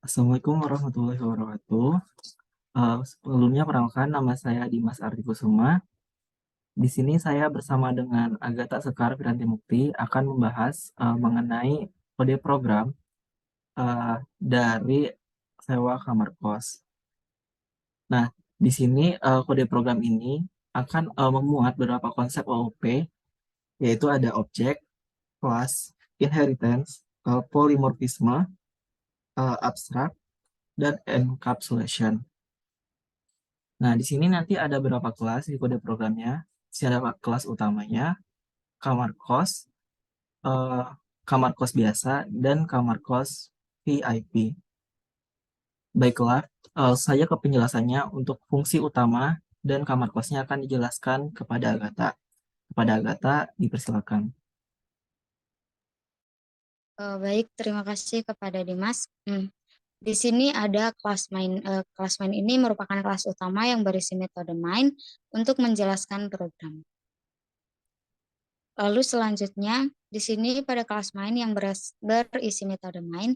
Assalamualaikum warahmatullahi wabarakatuh. Sebelumnya perkenalkan nama saya Dimas Ardi Kusuma. Di sini saya bersama dengan Agatha Sekar Piranti Mukti akan membahas mengenai kode program dari sewa kamar kos. Nah, di sini kode program ini akan memuat beberapa konsep OOP, yaitu ada objek, kelas, inheritance, polymorphisme, abstrak, dan encapsulation. Nah, di sini nanti ada beberapa kelas di kode programnya. Di sini ada kelas utamanya, kamar kos, eh, kamar kos biasa, dan kamar kos VIP. Baiklah, saya ke penjelasannya untuk fungsi utama dan kamar kosnya akan dijelaskan kepada Agatha. Kepada Agatha, dipersilakan. Baik, terima kasih kepada Dimas. Di sini ada kelas main. Kelas main ini merupakan kelas utama yang berisi metode main untuk menjelaskan program. Lalu selanjutnya, di sini pada kelas main yang berisi metode main,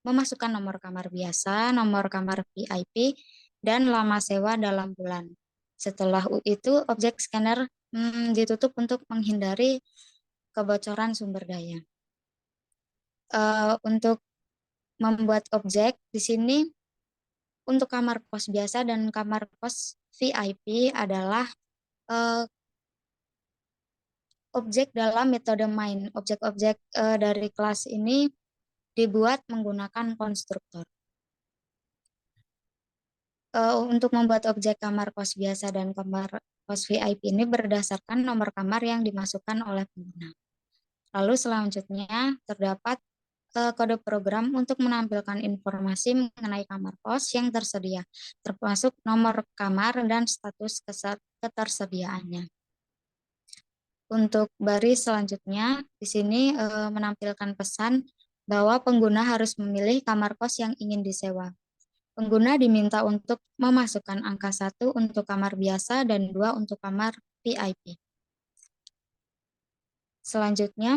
memasukkan nomor kamar biasa, nomor kamar VIP, dan lama sewa dalam bulan. Setelah itu, objek scanner ditutup untuk menghindari kebocoran sumber daya. Untuk membuat objek di sini untuk kamar kos biasa dan kamar kos VIP adalah objek dalam metode main. Objek-objek dari kelas ini dibuat menggunakan konstruktor. Untuk membuat objek kamar kos biasa dan kamar kos VIP ini berdasarkan nomor kamar yang dimasukkan oleh pengguna. Lalu selanjutnya terdapat kode program untuk menampilkan informasi mengenai kamar kos yang tersedia, termasuk nomor kamar dan status ketersediaannya. Untuk baris selanjutnya, di sini menampilkan pesan bahwa pengguna harus memilih kamar kos yang ingin disewa. Pengguna diminta untuk memasukkan angka 1 untuk kamar biasa dan 2 untuk kamar VIP. Selanjutnya,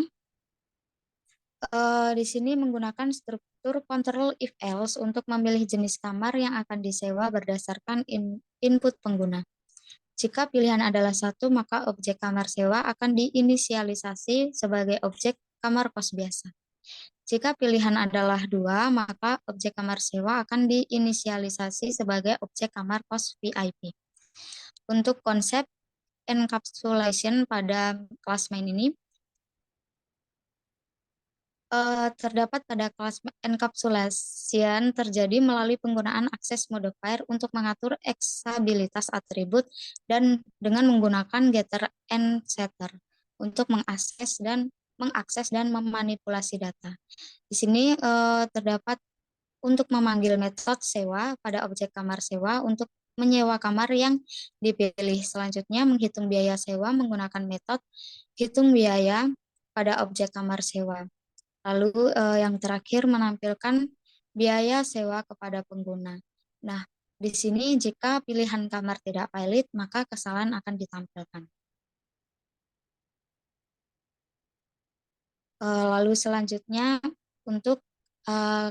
di sini menggunakan struktur control if else untuk memilih jenis kamar yang akan disewa berdasarkan input pengguna. Jika pilihan adalah 1, maka objek kamar sewa akan diinisialisasi sebagai objek kamar kos biasa. Jika pilihan adalah 2, maka objek kamar sewa akan diinisialisasi sebagai objek kamar kos VIP. Untuk konsep encapsulation pada kelas main ini, terdapat pada kelas encapsulation terjadi melalui penggunaan access modifier untuk mengatur eksabilitas atribut dan dengan menggunakan getter and setter untuk mengakses dan memanipulasi data. Di sini terdapat untuk memanggil metode sewa pada objek kamar sewa untuk menyewa kamar yang dipilih. Selanjutnya menghitung biaya sewa menggunakan metode hitung biaya pada objek kamar sewa. Lalu yang terakhir menampilkan biaya sewa kepada pengguna. Nah, di sini jika pilihan kamar tidak valid, maka kesalahan akan ditampilkan. Lalu selanjutnya untuk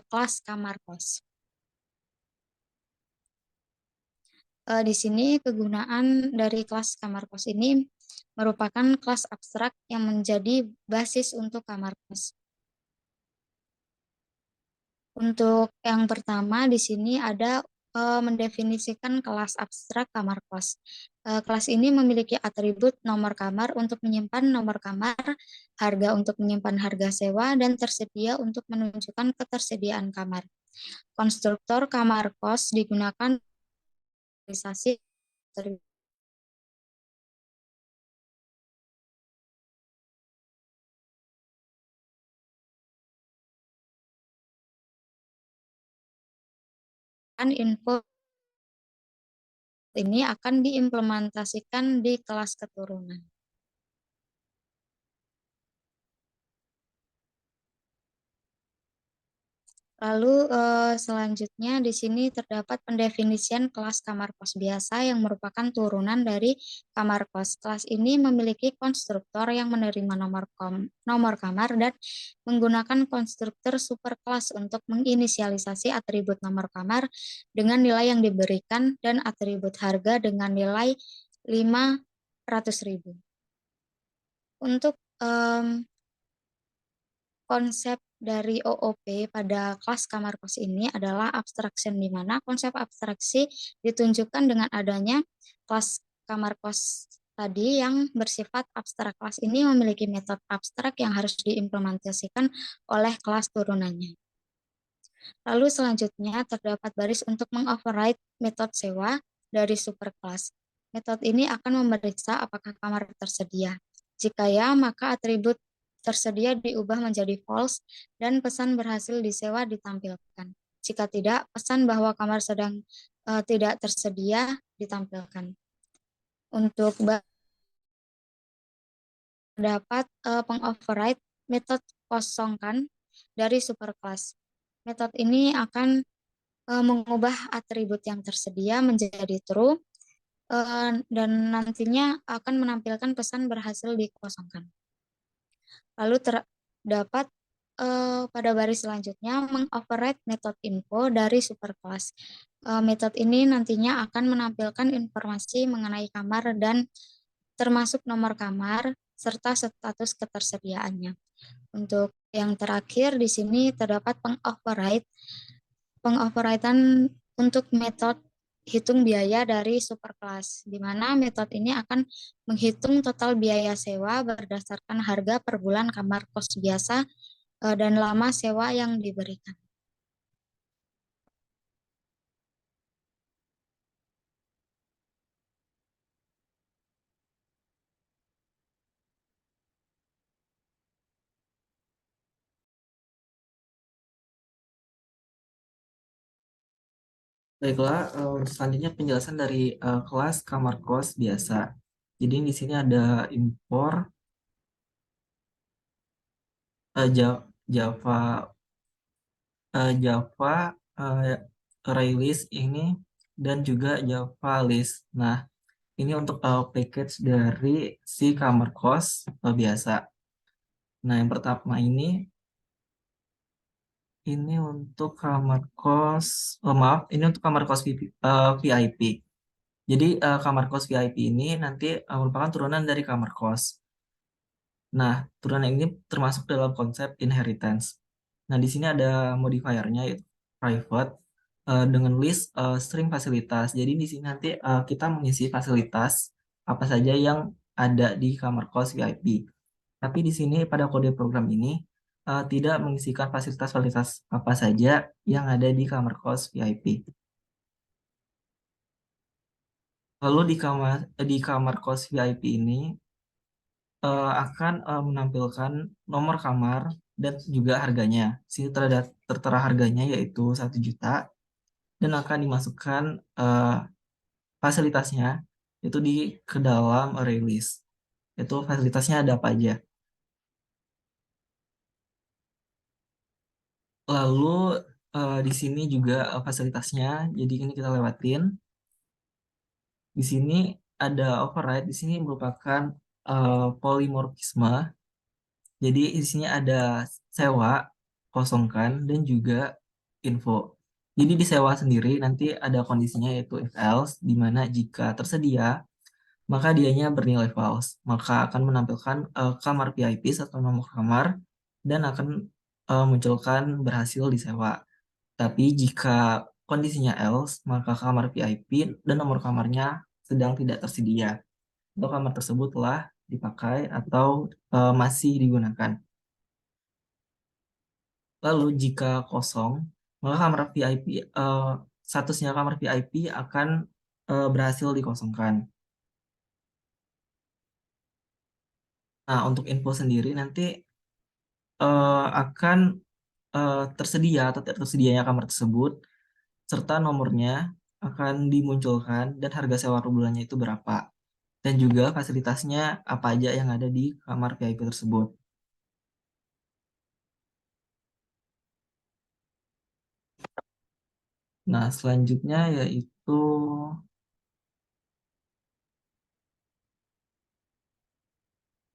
kelas kamar kos. Di sini kegunaan dari kelas kamar kos ini merupakan kelas abstrak yang menjadi basis untuk kamar kos. Untuk yang pertama di sini ada mendefinisikan kelas abstrak kamar kos. Kelas ini memiliki atribut nomor kamar untuk menyimpan nomor kamar, harga untuk menyimpan harga sewa, dan tersedia untuk menunjukkan ketersediaan kamar. Konstruktor kamar kos digunakan realisasi info ini akan diimplementasikan di kelas keturunan. Lalu selanjutnya di sini terdapat pendefinisian kelas kamar kos biasa yang merupakan turunan dari kamar kos. Kelas ini memiliki konstruktor yang menerima nomor kamar dan menggunakan konstruktor superkelas untuk menginisialisasi atribut nomor kamar dengan nilai yang diberikan dan atribut harga dengan nilai 500.000. Untuk konsep dari OOP pada kelas kamar kos ini adalah abstraction, di mana konsep abstraksi ditunjukkan dengan adanya kelas kamar kos tadi yang bersifat abstrak. Kelas ini memiliki metode abstrak yang harus diimplementasikan oleh kelas turunannya. Lalu selanjutnya terdapat baris untuk mengoverride metode sewa dari superclass. Metode ini akan memeriksa apakah kamar tersedia. Jika ya, maka atribut tersedia diubah menjadi false dan pesan berhasil disewa ditampilkan. Jika tidak, pesan bahwa kamar sedang tidak tersedia ditampilkan. Untuk dapat pengoverride metode kosongkan dari superclass. Metode ini akan mengubah atribut yang tersedia menjadi true dan nantinya akan menampilkan pesan berhasil dikosongkan. Lalu terdapat pada baris selanjutnya mengoverride metode info dari superclass. Metode ini nantinya akan menampilkan informasi mengenai kamar dan termasuk nomor kamar serta status ketersediaannya. Untuk yang terakhir di sini terdapat pengoverridean untuk metode hitung biaya dari superclass, di mana metode ini akan menghitung total biaya sewa berdasarkan harga per bulan kamar kos biasa dan lama sewa yang diberikan. Baiklah, selanjutnya penjelasan dari kelas kamar kos biasa. Jadi di sini ada impor Java Java Railist ini dan juga Java List. Nah, ini untuk package dari si kamar kos biasa. Nah, yang pertama ini untuk kamar kos, maaf, ini untuk kamar kos VIP. Jadi kamar kos VIP ini nanti merupakan turunan dari kamar kos. Nah, turunan ini termasuk dalam konsep inheritance. Nah, di sini ada modifiernya yaitu private dengan list string fasilitas. Jadi di sini nanti kita mengisi fasilitas apa saja yang ada di kamar kos VIP. Tapi di sini pada kode program ini tidak mengisikan fasilitas-fasilitas apa saja yang ada di kamar kos VIP. Lalu di kamar kos VIP ini akan menampilkan nomor kamar dan juga harganya. Sini tertera harganya yaitu 1 juta dan akan dimasukkan fasilitasnya itu ke dalam array list. Itu fasilitasnya ada apa aja. Lalu di sini juga fasilitasnya, jadi ini kita lewatin. Di sini ada override, di sini merupakan polymorphisme. Jadi di sini ada sewa, kosongkan, dan juga info. Jadi di sewa sendiri nanti ada kondisinya yaitu if else, di mana jika tersedia, maka dianya bernilai false. Maka akan menampilkan kamar VIP atau nomor kamar, dan akan munculkan berhasil disewa. Tapi jika kondisinya else, maka kamar VIP dan nomor kamarnya sedang tidak tersedia. Atau kamar tersebut telah dipakai atau masih digunakan. Lalu jika kosong, maka kamar VIP statusnya kamar VIP akan berhasil dikosongkan. Nah, untuk info sendiri nanti akan tersedia atau tidak tersedianya kamar tersebut serta nomornya akan dimunculkan dan harga sewa per bulannya itu berapa. Dan juga fasilitasnya apa aja yang ada di kamar VIP tersebut. Nah, selanjutnya yaitu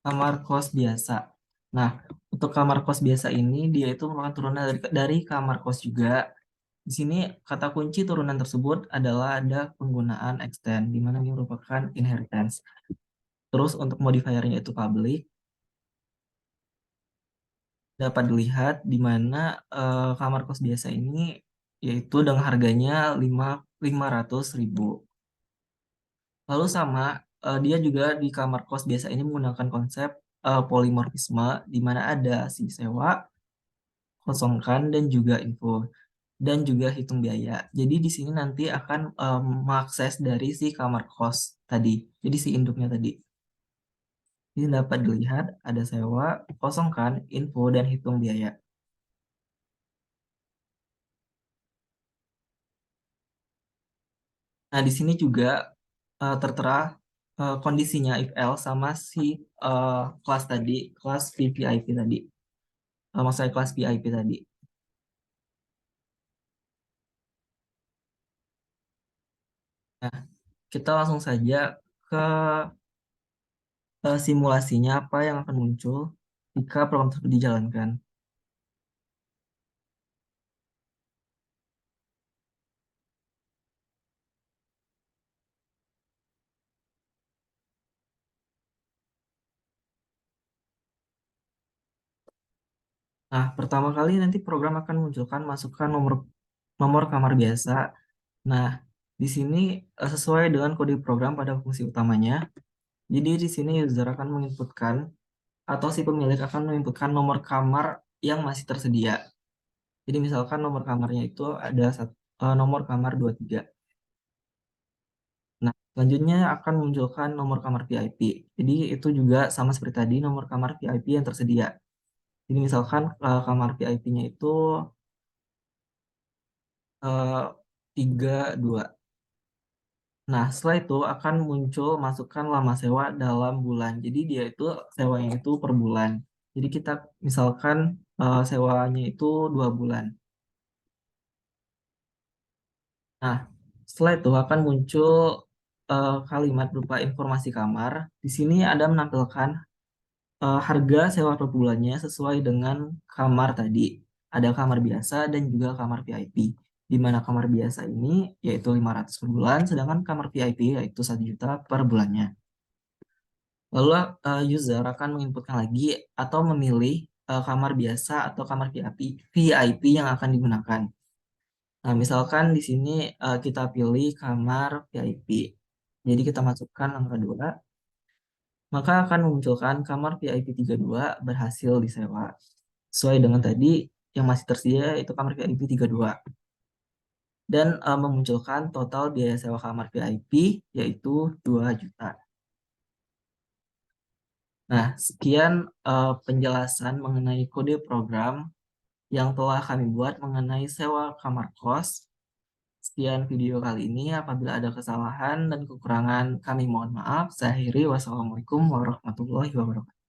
kamar kos biasa. Nah, untuk kamar kos biasa ini dia itu merupakan turunan dari kamar kos juga. Di sini kata kunci turunan tersebut adalah ada penggunaan extend, di mana ini merupakan inheritance. Terus untuk modifiernya itu public, dapat dilihat di mana kamar kos biasa ini yaitu dengan harganya 500.000. Lalu sama, dia juga di kamar kos biasa ini menggunakan konsep polimorfisme, di mana ada si sewa, kosongkan, dan juga info, dan juga hitung biaya. Jadi di sini nanti akan mengakses dari si kamar kos tadi, jadi si induknya tadi. Ini dapat dilihat ada sewa, kosongkan, info, dan hitung biaya. Nah, di sini juga tertera kondisinya if else sama si kelas tadi, kelas VVIP tadi. Maksud saya kelas VIP tadi. Nah, kita langsung saja ke simulasinya apa yang akan muncul jika program tersebut dijalankan. Nah, pertama kali nanti program akan munculkan masukkan nomor nomor kamar biasa. Nah, di sini sesuai dengan kode program pada fungsi utamanya. Jadi di sini user akan menginputkan atau si pemilik akan menginputkan nomor kamar yang masih tersedia. Jadi misalkan nomor kamarnya itu ada nomor kamar 23. Nah, selanjutnya akan munculkan nomor kamar VIP. Jadi itu juga sama seperti tadi nomor kamar VIP yang tersedia. Jadi misalkan kamar VIP-nya itu 32. Nah, setelah itu akan muncul masukkan lama sewa dalam bulan. Jadi dia itu sewanya itu per bulan. Jadi kita misalkan sewanya itu 2 bulan. Nah, setelah itu akan muncul kalimat berupa informasi kamar. Di sini ada menampilkan harga sewa per bulannya sesuai dengan kamar tadi. Ada kamar biasa dan juga kamar VIP. Di mana kamar biasa ini yaitu 500 per bulan, sedangkan kamar VIP yaitu 1 juta per bulannya. Lalu user akan menginputkan lagi atau memilih kamar biasa atau kamar VIP yang akan digunakan. Nah, misalkan di sini kita pilih kamar VIP. Jadi kita masukkan angka 2, maka akan memunculkan kamar VIP 32 berhasil disewa. Sesuai dengan tadi yang masih tersedia itu kamar VIP 32. Dan memunculkan total biaya sewa kamar VIP yaitu 2 juta. Nah, sekian penjelasan mengenai kode program yang telah kami buat mengenai sewa kamar kos. Sekian video kali ini. Apabila ada kesalahan dan kekurangan, kami mohon maaf. Saya akhiri. Wassalamualaikum warahmatullahi wabarakatuh.